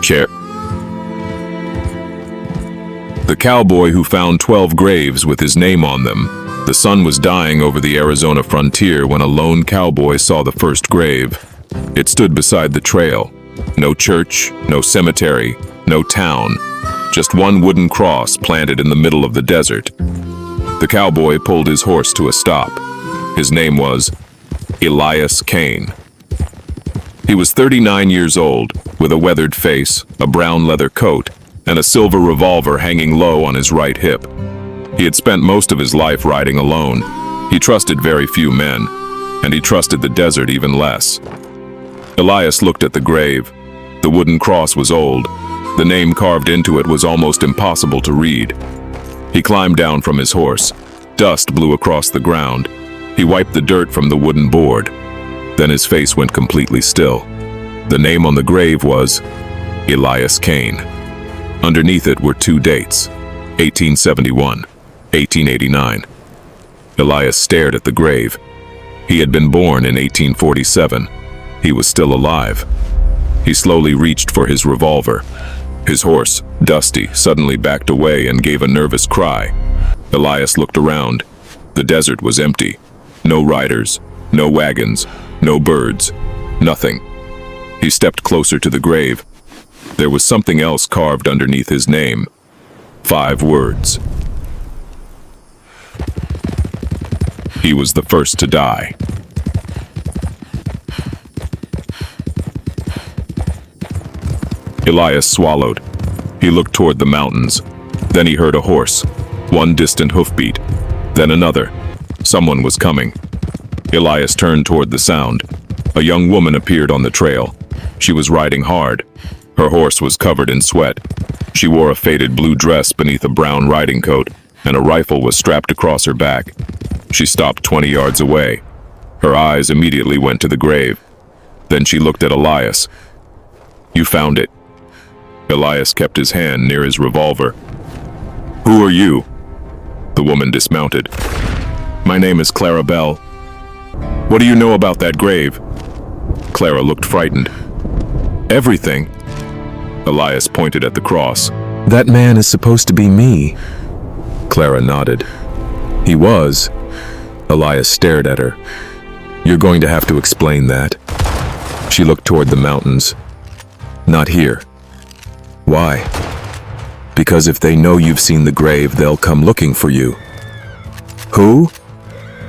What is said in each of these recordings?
Chair. The cowboy who found 12 graves with his name on them. The sun was dying over the Arizona frontier when a lone cowboy saw the first grave. It stood beside the trail. No church, no cemetery, no town. Just one wooden cross planted in the middle of the desert. The cowboy pulled his horse to a stop. His name was Elias Kane. He was 39 years old, with a weathered face, a brown leather coat, and a silver revolver hanging low on his right hip. He had spent most of his life riding alone. He trusted very few men, and he trusted the desert even less. Elias looked at the grave. The wooden cross was old. The name carved into it was almost impossible to read. He climbed down from his horse. Dust blew across the ground. He wiped the dirt from the wooden board. Then his face went completely still. The name on the grave was Elias Kane. Underneath it were two dates, 1871, 1889. Elias stared at the grave. He had been born in 1847. He was still alive. He slowly reached for his revolver. His horse, Dusty, suddenly backed away and gave a nervous cry. Elias looked around. The desert was empty. No riders, no wagons, no birds, nothing. He stepped closer to the grave. There was something else carved underneath his name. 5 words. He was the first to die. Elias swallowed. He looked toward the mountains. Then he heard a horse, one distant hoofbeat, then another. Someone was coming. Elias turned toward the sound. A young woman appeared on the trail. She was riding hard. Her horse was covered in sweat. She wore a faded blue dress beneath a brown riding coat, and a rifle was strapped across her back. She stopped 20 yards away. Her eyes immediately went to the grave. Then she looked at Elias. "You found it." Elias kept his hand near his revolver. "Who are you?" The woman dismounted. "My name is Clara Bell." "What do you know about that grave?" Clara looked frightened. "Everything." Elias pointed at the cross. "That man is supposed to be me." Clara nodded. "He was." Elias stared at her. "You're going to have to explain that." She looked toward the mountains. "Not here." "Why?" "Because if they know you've seen the grave, they'll come looking for you." "Who?"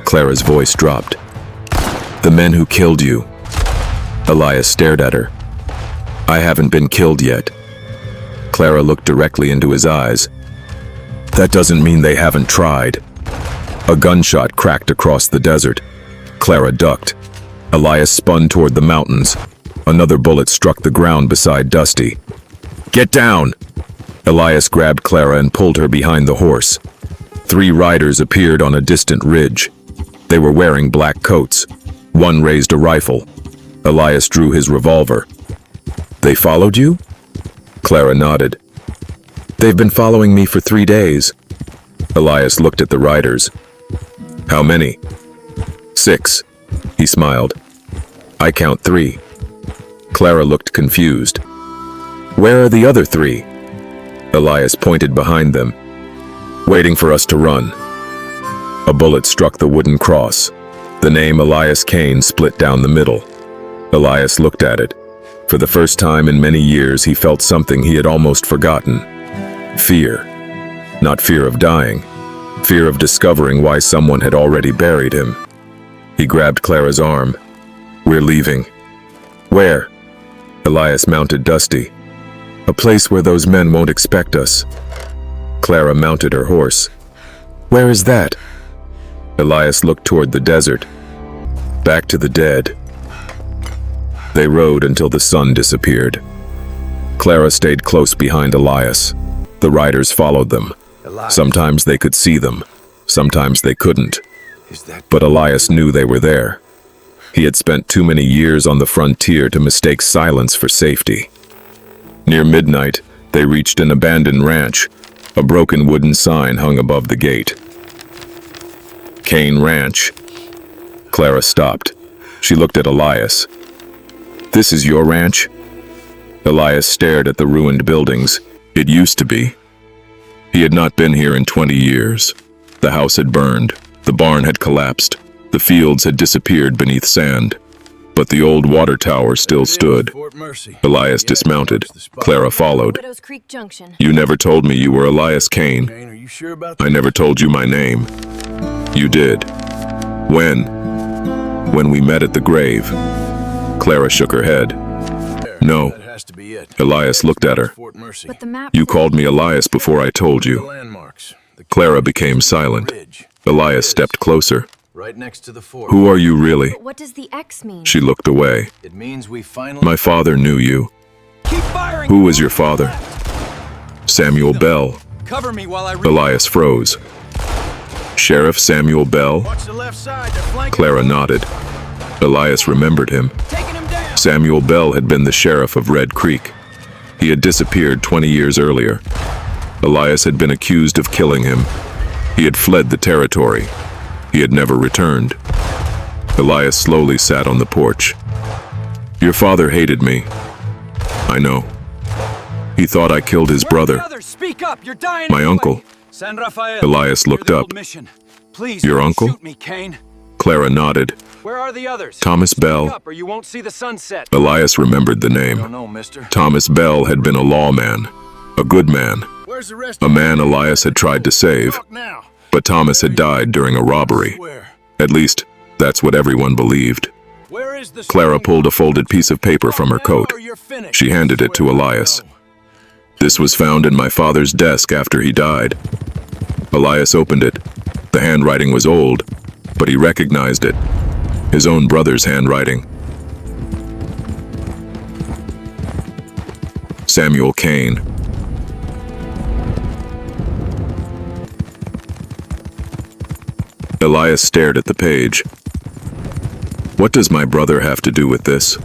Clara's voice dropped. "The men who killed you." Elias stared at her. "I haven't been killed yet." Clara looked directly into his eyes. "That doesn't mean they haven't tried." A gunshot cracked across the desert. Clara ducked. Elias spun toward the mountains. Another bullet struck the ground beside Dusty. "Get down!" Elias grabbed Clara and pulled her behind the horse. 3 riders appeared on a distant ridge. They were wearing black coats. One raised a rifle. Elias drew his revolver. "They followed you?" Clara nodded. "They've been following me for 3 days." Elias looked at the riders. "How many?" 6. He smiled. "I count 3. Clara looked confused. "Where are the other 3? Elias pointed behind them. "Waiting for us to run." A bullet struck the wooden cross. The name Elias Kane split down the middle. Elias looked at it. For the first time in many years, he felt something he had almost forgotten. Fear. Not fear of dying. Fear of discovering why someone had already buried him. He grabbed Clara's arm. "We're leaving." "Where?" Elias mounted Dusty. "A place where those men won't expect us." Clara mounted her horse. "Where is that?" Elias looked toward the desert. "Back to the dead." They rode until the sun disappeared. Clara stayed close behind Elias. The riders followed them. Sometimes they could see them. Sometimes they couldn't. But Elias knew they were there. He had spent too many years on the frontier to mistake silence for safety. Near midnight, they reached an abandoned ranch. A broken wooden sign hung above the gate. "Kane Ranch." Clara stopped. She looked at Elias. "This is your ranch?" Elias stared at the ruined buildings. It used to be. He had not been here in 20 years. The house had burned. The barn had collapsed. The fields had disappeared beneath sand. But the old water tower still stood. Elias dismounted. Clara followed. Widow's Creek Junction. You never told me you were Elias Kane. Are you sure about I never told you my name. You did. When? When we met at the grave. Clara shook her head. No. That has to be it. Elias looked at her. Fort Mercy. But the map. You called me Elias before I told The you. landmarks. The Clara became silent. ridge. Elias stepped closer. Right next to the fort. Who are you really? What does the X mean? She looked away. It means we finally... My father knew you. Keep firing! Who was your father? Samuel Bell. Cover me while I Elias froze. Sheriff Samuel Bell? Watch the left side. They're flanking. Clara nodded. Elias remembered him. Taking him down. Samuel Bell had been the sheriff of Red Creek. He had disappeared 20 years earlier. Elias had been accused of killing him. He had fled the territory. He had never returned. Elias slowly sat on the porch. Your father hated me. I know. He thought I killed his brother. Speak up. You're dying. My uncle. San Rafael. Elias looked up. Please. Your uncle? Shoot me, Kane. Clara nodded. Where are the others? Thomas Bell. Up or you won't see the sunset. Elias remembered the name. No, mister. Thomas Bell had been a lawman. A good man. Where's the rest A man Elias had tried to save. now? But Thomas had died during a robbery. Where? At least, that's what everyone believed. Where is the Clara pulled a folded piece of paper from her coat. She handed it to Elias. This was found in my father's desk after he died. Elias opened it. The handwriting was old, but he recognized it. His own brother's handwriting. Samuel Kane. Elias stared at the page. What does my brother have to do with this?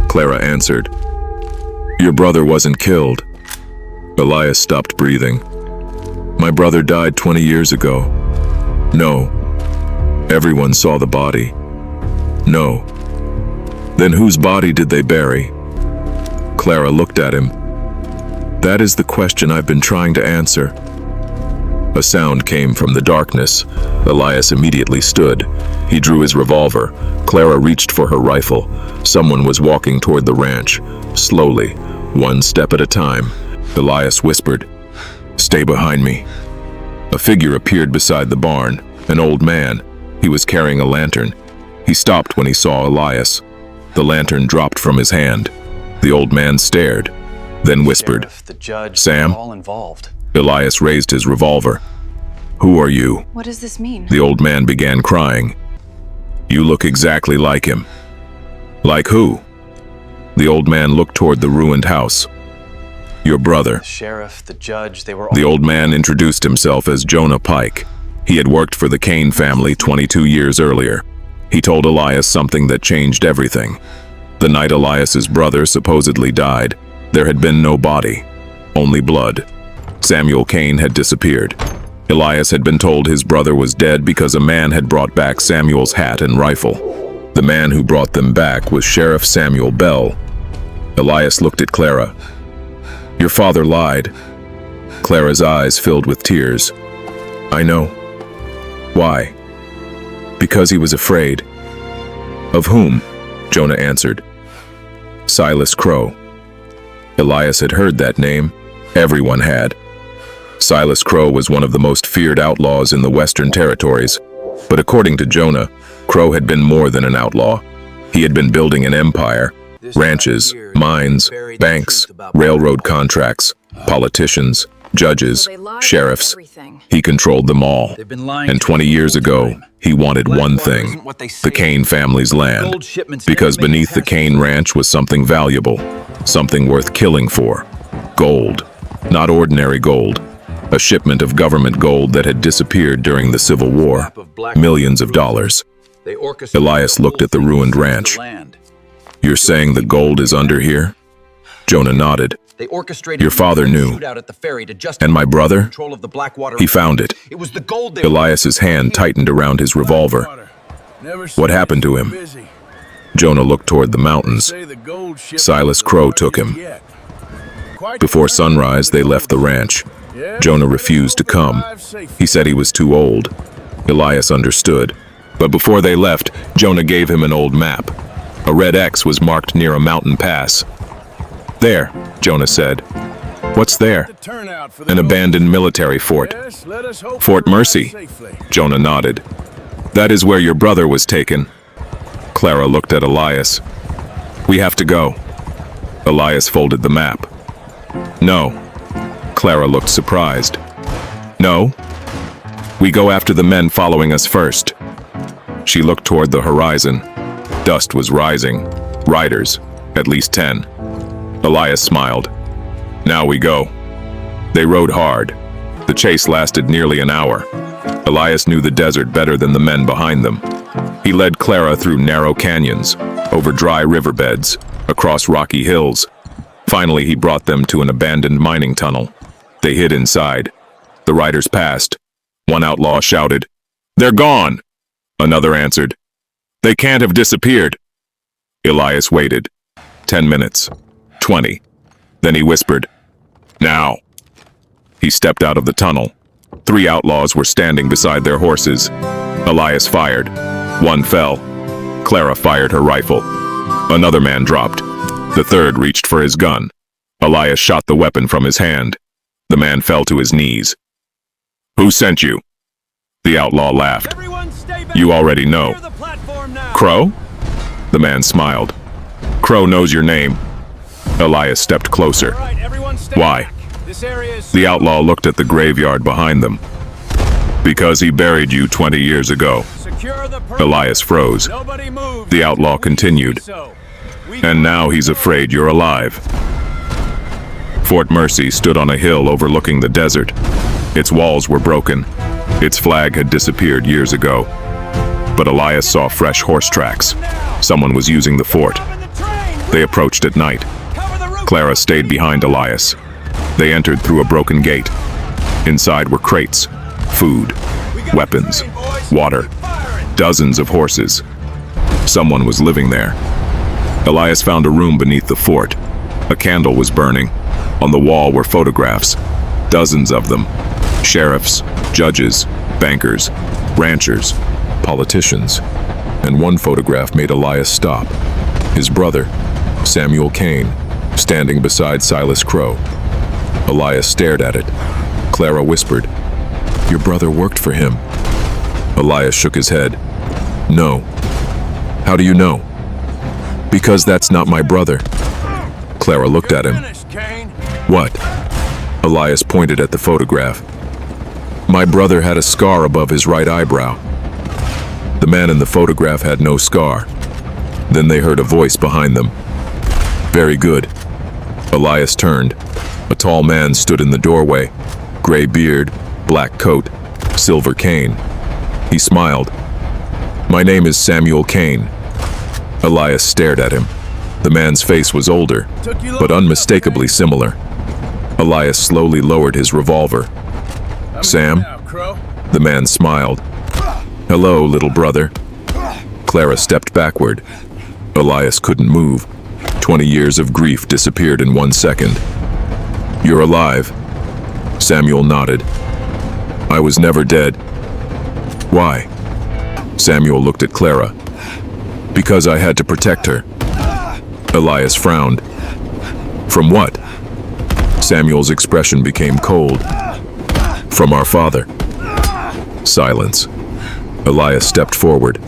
Clara answered. Your brother wasn't killed. Elias stopped breathing. My brother died 20 years ago. No. Everyone saw the body. No. Then whose body did they bury? Clara looked at him. That is the question I've been trying to answer. A sound came from the darkness. Elias immediately stood. He drew his revolver. Clara reached for her rifle. Someone was walking toward the ranch, slowly, one step at a time. Elias whispered, "Stay behind me." A figure appeared beside the barn, an old man. He was carrying a lantern. He stopped when he saw Elias. The lantern dropped from his hand. The old man stared, then whispered, Sheriff, the judge, Sam? all involved. Elias raised his revolver. Who are you? What does this mean? The old man began crying. You look exactly like him. Like who? The old man looked toward the ruined house. Your brother. The sheriff, the judge, they were all... The old man introduced himself as Jonah Pike. He had worked for the Kane family 22 years earlier. He told Elias something that changed everything. The night Elias's brother supposedly died, there had been no body, only blood. Samuel Kane had disappeared. Elias had been told his brother was dead because a man had brought back Samuel's hat and rifle. The man who brought them back was Sheriff Samuel Bell. Elias looked at Clara. Your father lied. Clara's eyes filled with tears. I know. Why? Because he was afraid. Of whom? Jonah answered. Silas Crow. Elias had heard that name. Everyone had. Silas Crow was one of the most feared outlaws in the Western Territories. But according to Jonah, Crow had been more than an outlaw. He had been building an empire. Ranches, mines, banks, railroad contracts, politicians, judges, sheriffs. He controlled them all. And 20 years ago, he wanted one thing, the Kane family's land. Because beneath the Kane ranch was something valuable, something worth killing for. Gold. Not ordinary gold. A shipment of government gold that had disappeared during the Civil War. Millions of dollars. Elias looked at the ruined ranch. You're saying the gold is under here? Jonah nodded. Your father knew. And my brother? He found it. Elias's hand tightened around his revolver. What happened to him? Jonah looked toward the mountains. Silas Crow took him. Before sunrise, they left the ranch. Jonah refused to come. He said he was too old. Elias understood. But before they left, Jonah gave him an old map. A red X was marked near a mountain pass. "There," Jonah said. "What's there?" "An abandoned military fort." "Fort Mercy." Jonah nodded. "That is where your brother was taken." Clara looked at Elias. "We have to go." Elias folded the map. "No." Clara looked surprised. "No? We go after the men following us first." She looked toward the horizon. Dust was rising. Riders, at least 10. Elias smiled. "Now we go." They rode hard. The chase lasted nearly an hour. Elias knew the desert better than the men behind them. He led Clara through narrow canyons, over dry riverbeds, across rocky hills. Finally, he brought them to an abandoned mining tunnel. They hid inside. The riders passed. One outlaw shouted, "They're gone!" Another answered, "They can't have disappeared." Elias waited. 10 minutes. 20. Then he whispered, "Now." He stepped out of the tunnel. 3 outlaws were standing beside their horses. Elias fired. One fell. Clara fired her rifle. Another man dropped. The third reached for his gun. Elias shot the weapon from his hand. The man fell to his knees. "Who sent you?" The outlaw laughed. "You already know." "Crow?" The man smiled. "Crow knows your name." Elias stepped closer. "Why?" The outlaw looked at the graveyard behind them. "Because he buried you 20 years ago." Elias froze. The outlaw continued. "And now he's afraid you're alive." Fort Mercy stood on a hill overlooking the desert. Its walls were broken. Its flag had disappeared years ago. But Elias saw fresh horse tracks. Someone was using the fort. They approached at night. Clara stayed behind Elias. They entered through a broken gate. Inside were crates, food, weapons, water, dozens of horses. Someone was living there. Elias found a room beneath the fort. A candle was burning. On the wall were photographs, dozens of them. Sheriffs, judges, bankers, ranchers, politicians. And one photograph made Elias stop. His brother, Samuel Kane, standing beside Silas Crow. Elias stared at it. Clara whispered, "Your brother worked for him." Elias shook his head. "No." "How do you know?" "Because that's not my brother." Clara looked at him. "What?" Elias pointed at the photograph. "My brother had a scar above his right eyebrow." The man in the photograph had no scar. Then they heard a voice behind them. "Very good." Elias turned. A tall man stood in the doorway. Gray beard, black coat, silver cane. He smiled. "My name is Samuel Kane." Elias stared at him. The man's face was older, but unmistakably similar. Elias slowly lowered his revolver. "Sam?" The man smiled. "Hello, little brother." Clara stepped backward. Elias couldn't move. 20 years of grief disappeared in 1 second. "You're alive." Samuel nodded. "I was never dead." "Why?" Samuel looked at Clara. "Because I had to protect her." Elias frowned. "From what?" Samuel's expression became cold. "From our father." Silence. Elias stepped forward.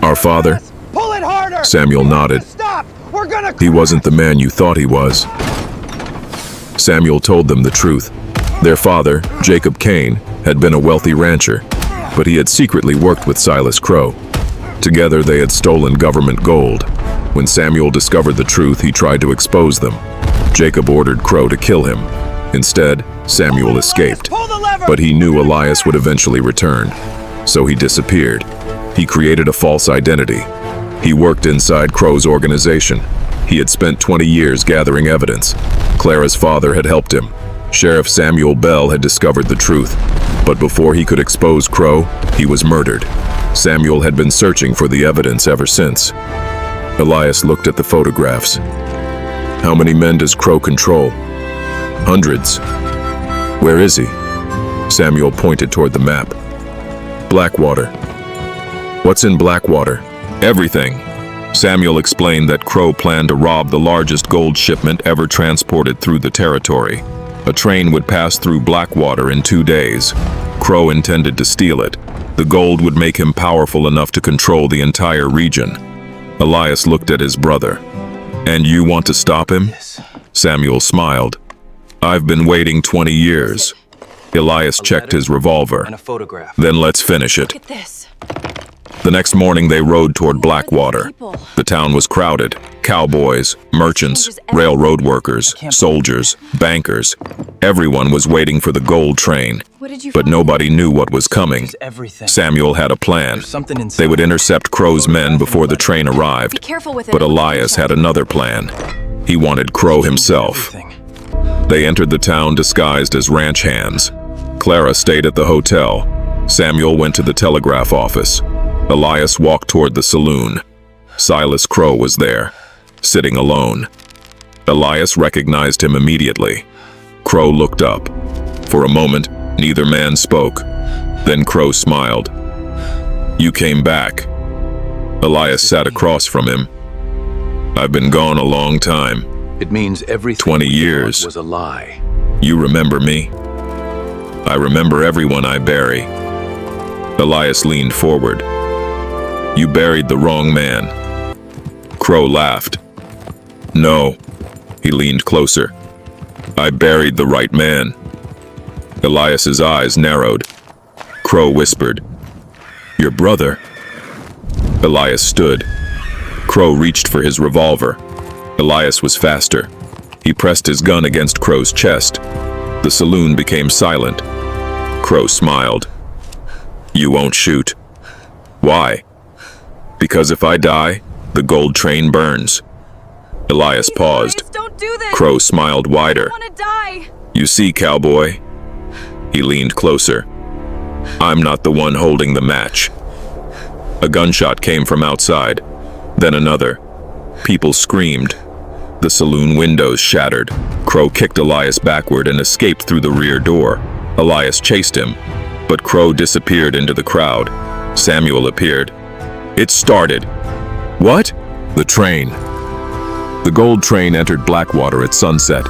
"Our father?" Pull it harder! Samuel nodded. Stop! We're gonna "He wasn't the man you thought he was." Samuel told them the truth. Their father, Jacob Kane, had been a wealthy rancher, but he had secretly worked with Silas Crow. Together they had stolen government gold. When Samuel discovered the truth, he tried to expose them. Jacob ordered Crow to kill him. Instead, Samuel escaped, but he knew Elias would eventually return, so he disappeared. He created a false identity. He worked inside Crow's organization. He had spent 20 years gathering evidence. Clara's father had helped him. Sheriff Samuel Bell had discovered the truth, but before he could expose Crow, he was murdered. Samuel had been searching for the evidence ever since. Elias looked at the photographs. How many men does Crow control? Hundreds. Where is he? Samuel pointed toward the map. Blackwater. What's in Blackwater? Everything. Samuel explained that Crow planned to rob the largest gold shipment ever transported through the territory. A train would pass through Blackwater in 2 days. Crow intended to steal it. The gold would make him powerful enough to control the entire region. Elias looked at his brother. And you want to stop him? Yes. Samuel smiled. I've been waiting 20 years. Elias checked his revolver. And a photograph. Then let's finish it. Look at this. The next morning they rode toward Blackwater. People. The town was crowded. Cowboys, merchants, railroad workers, soldiers, bankers. Everyone was waiting for the gold train. What did you But find? nobody knew what was coming. It's everything. Samuel had a plan. There's something inside. They would intercept Crow's men before the train arrived. Be careful with it. But Elias had another plan. He wanted Crow himself. Everything. They entered the town disguised as ranch hands. Clara stayed at the hotel. Samuel went to the telegraph office. Elias walked toward the saloon. Silas Crow was there, sitting alone. Elias recognized him immediately. Crow looked up. For a moment, neither man spoke. Then Crow smiled. You came back. Elias sat across from him. I've been gone a long time. It means everything 20 we thought years. was a lie. You remember me? I remember everyone I bury. Elias leaned forward. You buried the wrong man. Crow laughed. No. He leaned closer. I buried the right man. Elias's eyes narrowed. Crow whispered. Your brother. Elias stood. Crow reached for his revolver. Elias was faster. He pressed his gun against Crow's chest. The saloon became silent. Crow smiled. You won't shoot. Why? Because if I die, the gold train burns. Elias paused. Elias, don't do this. Crow smiled wider. I want to die. You see, cowboy? He leaned closer. I'm not the one holding the match. A gunshot came from outside. Then another. People screamed. The saloon windows shattered. Crow kicked Elias backward and escaped through the rear door. Elias chased him, but Crow disappeared into the crowd. Samuel appeared. It started. What? The train. The gold train entered Blackwater at sunset.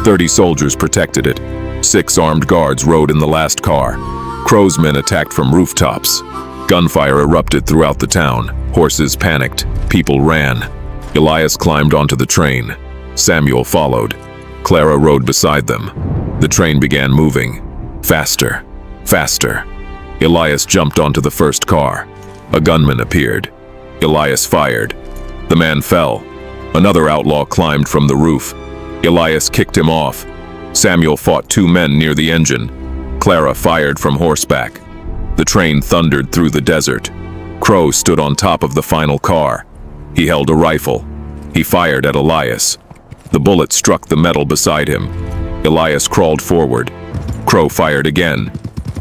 30 soldiers protected it. 6 armed guards rode in the last car. Crow's men attacked from rooftops. Gunfire erupted throughout the town. Horses panicked. People ran. Elias climbed onto the train. Samuel followed. Clara rode beside them. The train began moving. Faster. Faster. Elias jumped onto the first car. A gunman appeared. Elias fired. The man fell. Another outlaw climbed from the roof. Elias kicked him off. Samuel fought 2 men near the engine. Clara fired from horseback. The train thundered through the desert. Crow stood on top of the final car. He held a rifle. He fired at Elias. The bullet struck the metal beside him. Elias crawled forward. Crow fired again.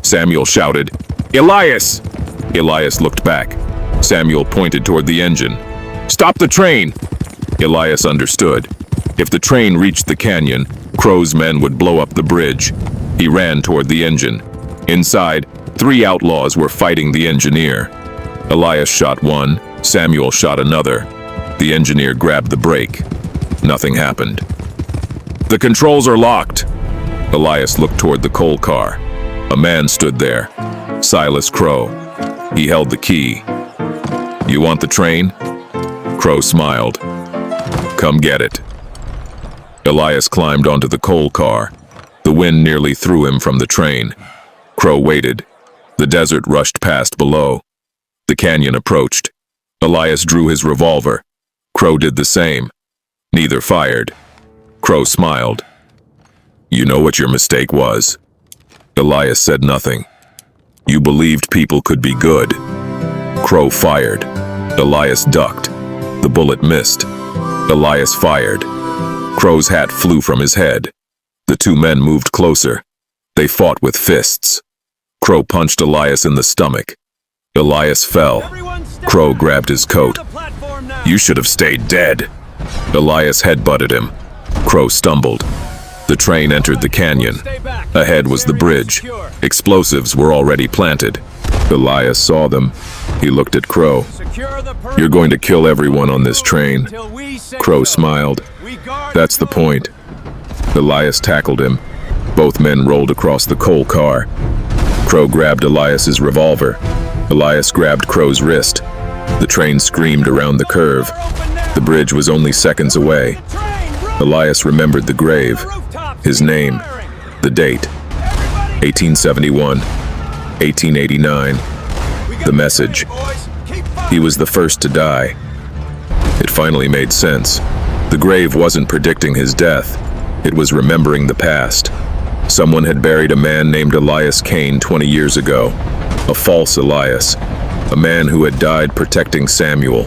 Samuel shouted, "Elias!" Elias looked back. Samuel pointed toward the engine. "Stop the train!" Elias understood. If the train reached the canyon, Crow's men would blow up the bridge. He ran toward the engine. Inside, 3 outlaws were fighting the engineer. Elias shot one, Samuel shot another. The engineer grabbed the brake. Nothing happened. The controls are locked. Elias looked toward the coal car. A man stood there. Silas Crow. He held the key. You want the train? Crow smiled. Come get it. Elias climbed onto the coal car. The wind nearly threw him from the train. Crow waited. The desert rushed past below. The canyon approached. Elias drew his revolver. Crow did the same. Neither fired. Crow smiled. You know what your mistake was? Elias said nothing. You believed people could be good. Crow fired. Elias ducked. The bullet missed. Elias fired. Crow's hat flew from his head. The 2 men moved closer. They fought with fists. Crow punched Elias in the stomach. Elias fell. Crow grabbed his coat. You should have stayed dead. Elias headbutted him. Crow stumbled. The train entered the canyon. Ahead was the bridge. Explosives were already planted. Elias saw them. He looked at Crow. You're going to kill everyone on this train. Crow smiled. That's the point. Elias tackled him. Both men rolled across the coal car. Crow grabbed Elias's revolver. Elias grabbed Crow's wrist. The train screamed around the curve. The bridge was only seconds away. Elias remembered the grave, his name, the date, 1871, 1889, the message. He was the first to die. It finally made sense. The grave wasn't predicting his death. It was remembering the past. Someone had buried a man named Elias Kane 20 years ago. A false Elias. A man who had died protecting Samuel.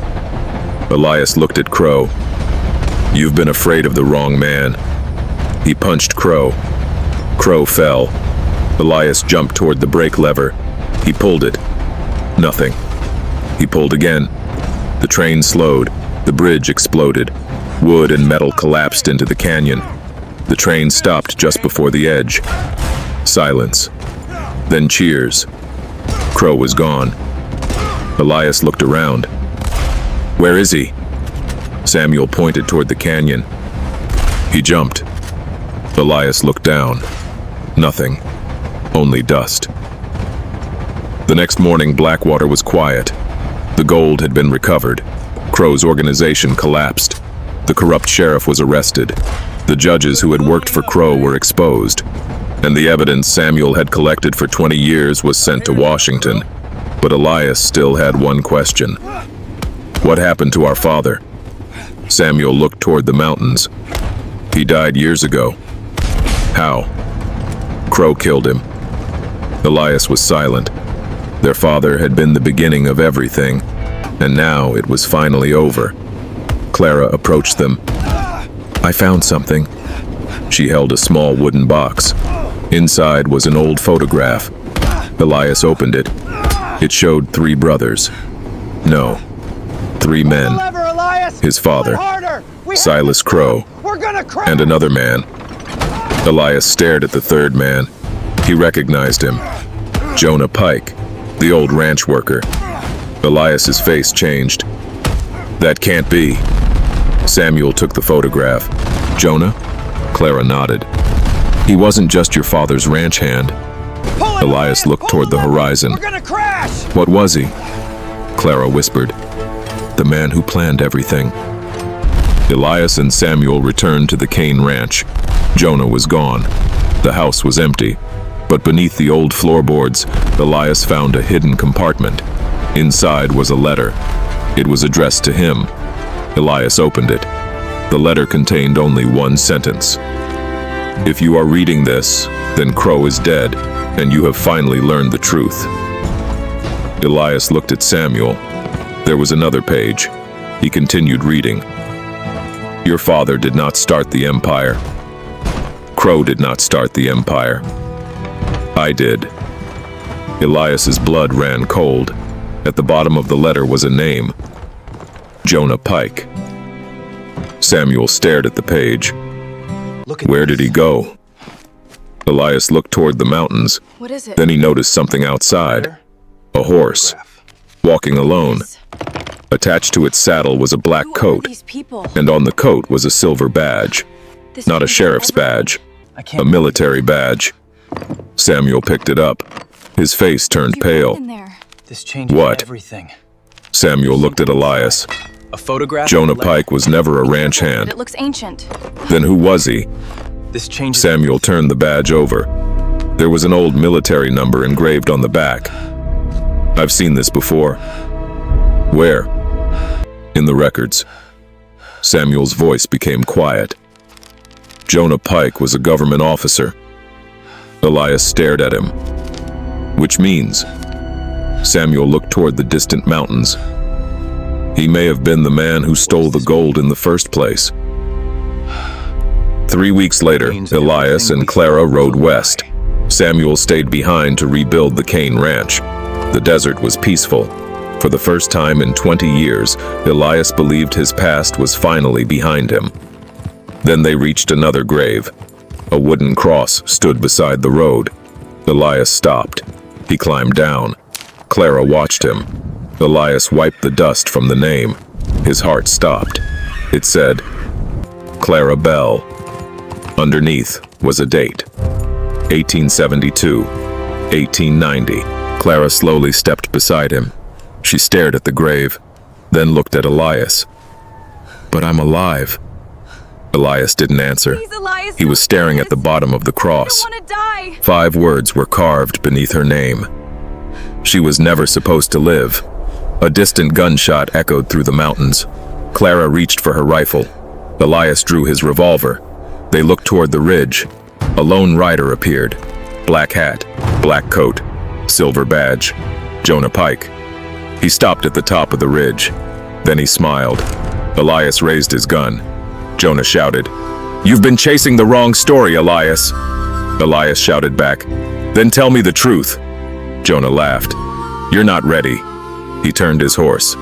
Elias looked at Crow. You've been afraid of the wrong man. He punched Crow. Crow fell. Elias jumped toward the brake lever. He pulled it. Nothing. He pulled again. The train slowed. The bridge exploded. Wood and metal collapsed into the canyon. The train stopped just before the edge. Silence. Then cheers. Crow was gone. Elias looked around. Where is he? Samuel pointed toward the canyon. He jumped. Elias looked down. Nothing. Only dust. The next morning, Blackwater was quiet. The gold had been recovered. Crow's organization collapsed. The corrupt sheriff was arrested. The judges who had worked for Crow were exposed. And the evidence Samuel had collected for 20 years was sent to Washington. But Elias still had one question. What happened to our father? Samuel looked toward the mountains. He died years ago. How? Crow killed him. Elias was silent. Their father had been the beginning of everything, and now it was finally over. Clara approached them. I found something. She held a small wooden box. Inside was an old photograph. Elias opened it. It showed 3 brothers. No, 3 men. His father, Silas Crow, and another man. Elias stared at the third man. He recognized him. Jonah Pike, the old ranch worker. Elias's face changed. That can't be. Samuel took the photograph. Jonah? Clara nodded. He wasn't just your father's ranch hand. Elias looked toward the horizon. What was he? Clara whispered. The man who planned everything. Elias and Samuel returned to the Kane ranch. Jonah was gone. The house was empty. But beneath the old floorboards, Elias found a hidden compartment. Inside was a letter. It was addressed to him. Elias opened it. The letter contained only one sentence. If you are reading this, then Crow is dead, and you have finally learned the truth. Elias looked at Samuel. There was another page. He continued reading. Your father did not start the empire. Crow did not start the empire. I did. Elias's blood ran cold. At the bottom of the letter was a name. Jonah Pike. Samuel stared at the page. Where did he go? Elias looked toward the mountains. What is it? Then he noticed something outside. A horse, walking alone. Attached to its saddle was a black Who are coat, these people? and on the coat was a silver badge. This Not a means sheriff's everyone- badge, a military badge. Samuel picked it up. His face turned You pale. in there. This changes What? everything. Samuel looked at Elias. A photograph. Jonah of a letter. Pike was never a ranch But hand. it looks ancient. Then who was he? This changes. Samuel turned the badge over. There was an old military number engraved on the back. I've seen this before. Where? In the records. Samuel's voice became quiet. Jonah Pike was a government officer. Elias stared at him. Which means? Samuel looked toward the distant mountains. He may have been the man who stole the gold in the first place. 3 weeks later, Elias and Clara rode west. Samuel stayed behind to rebuild the Kane ranch. The desert was peaceful. For the first time in 20 years, Elias believed his past was finally behind him. Then they reached another grave. A wooden cross stood beside the road. Elias stopped. He climbed down. Clara watched him. Elias wiped the dust from the name. His heart stopped. It said, Clara Bell. Underneath was a date. 1872, 1890. Clara slowly stepped beside him. She stared at the grave, then looked at Elias. "But I'm alive." Elias didn't answer. Please, Elias, He was staring at the bottom of the cross. I don't want to die. 5 words were carved beneath her name. She was never supposed to live. A distant gunshot echoed through the mountains. Clara reached for her rifle. Elias drew his revolver. They looked toward the ridge. A lone rider appeared. Black hat, black coat, silver badge. Jonah Pike. He stopped at the top of the ridge. Then he smiled. Elias raised his gun. Jonah shouted, "You've been chasing the wrong story, Elias." Elias shouted back, "Then tell me the truth." Jonah laughed. "You're not ready." He turned his horse.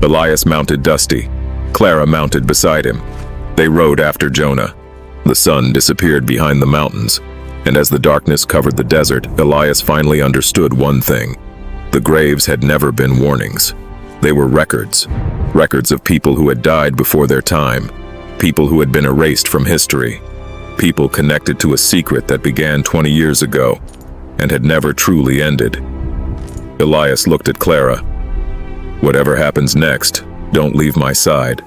Elias mounted Dusty. Clara mounted beside him. They rode after Jonah. The sun disappeared behind the mountains, and as the darkness covered the desert, Elias finally understood one thing. The graves had never been warnings. They were records. Records of people who had died before their time. People who had been erased from history. People connected to a secret that began 20 years ago and had never truly ended. Elias looked at Clara. "Whatever happens next, don't leave my side."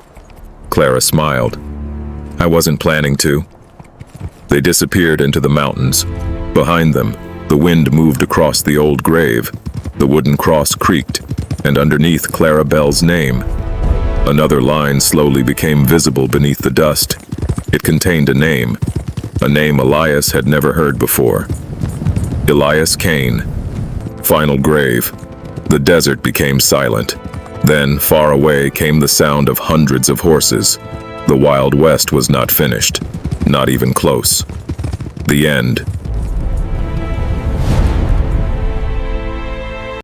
Clara smiled. "I wasn't planning to." They disappeared into the mountains. Behind them, the wind moved across the old grave. The wooden cross creaked, and underneath Clara Bell's name, another line slowly became visible beneath the dust. It contained a name Elias had never heard before. Elias Kane. Final grave. The desert became silent. Then, far away, came the sound of hundreds of horses. The Wild West was not finished, not even close. The end.